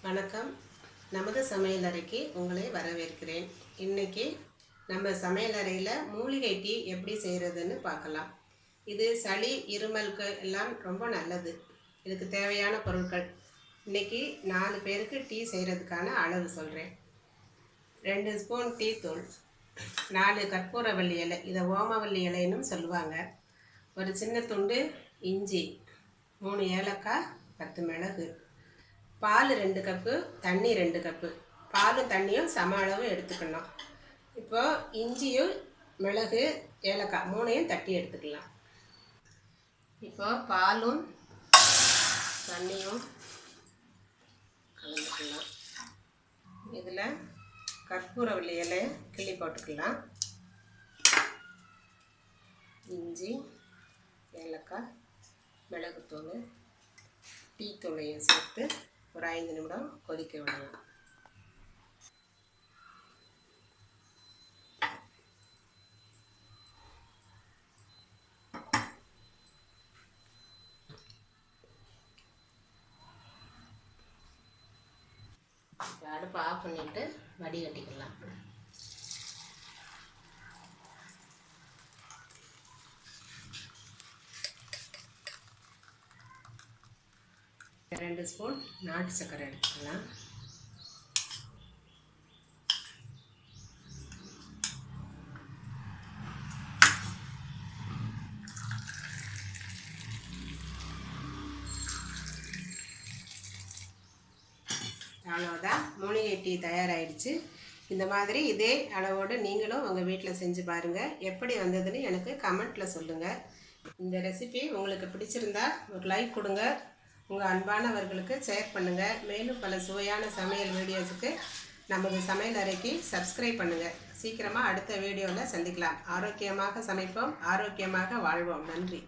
வணக்கம். நமது சமையலறைக்கு உங்களை வரவேற்கிறேன். இன்னைக்கு நம்ம சமையலறையில் மூலிகை டீ எப்படி செய்கிறதுன்னு பார்க்கலாம். இது சளி இருமலுக்கு எல்லாம் ரொம்ப நல்லது. இதுக்கு தேவையான பொருட்கள் இன்னைக்கு 4 பேருக்கு டீ செய்கிறதுக்கான அளவு சொல்கிறேன். 2 ஸ்பூன் டீ தூள், 4 கற்பூரவள்ளி இலை, இதை ஓமவல்லி இலைன்னு சொல்லுவாங்க, ஒரு சின்ன துண்டு இஞ்சி, 3 ஏலக்காய், 10 மிளகு, பால் 2 கப்பு, தண்ணி 2 கப்பு. பாலும் தண்ணியும் சம அளவு எடுத்துக்கணும். இப்போது இஞ்சியும் மிளகு ஏலக்காய் 3ஐயும் தட்டி எடுத்துக்கலாம். இப்போது பாலும் தண்ணியும் கலந்துக்கலாம். இதில் கற்பூரவள்ளி இலையை கிள்ளி போட்டுக்கலாம். இஞ்சி, ஏலக்காய், மிளகுத்தூள், டீ தூளையும் சேர்த்து ஒரு 5 நிமிடம் கொதிக்க விடலாம். அடுப்பை ஆஃப் பண்ணிட்டு வடிகட்டிக்கலாம். ரெண்டு ஸ்பூன் நாட்டு சர்க்கரை எடுத்துக்கலாம். அவ்வளோதான், மூலிகை டீ தயாராகிடுச்சு. இந்த மாதிரி இதே அளவோடு நீங்களும் உங்கள் வீட்டில் செஞ்சு பாருங்கள். எப்படி வந்ததுன்னு எனக்கு கமெண்ட்டில் சொல்லுங்கள். இந்த ரெசிபி உங்களுக்கு பிடிச்சிருந்தா ஒரு லைக் கொடுங்க. உங்கள் அன்பானவர்களுக்கு ஷேர் பண்ணுங்கள். மேலும் பல சுவையான சமையல் வீடியோஸுக்கு நமது சமையல் அறைக்கு சப்ஸ்கிரைப் பண்ணுங்கள். சீக்கிரமாக அடுத்த வீடியோவில் சந்திக்கலாம். ஆரோக்கியமாக சமைப்போம், ஆரோக்கியமாக வாழ்வோம். நன்றி.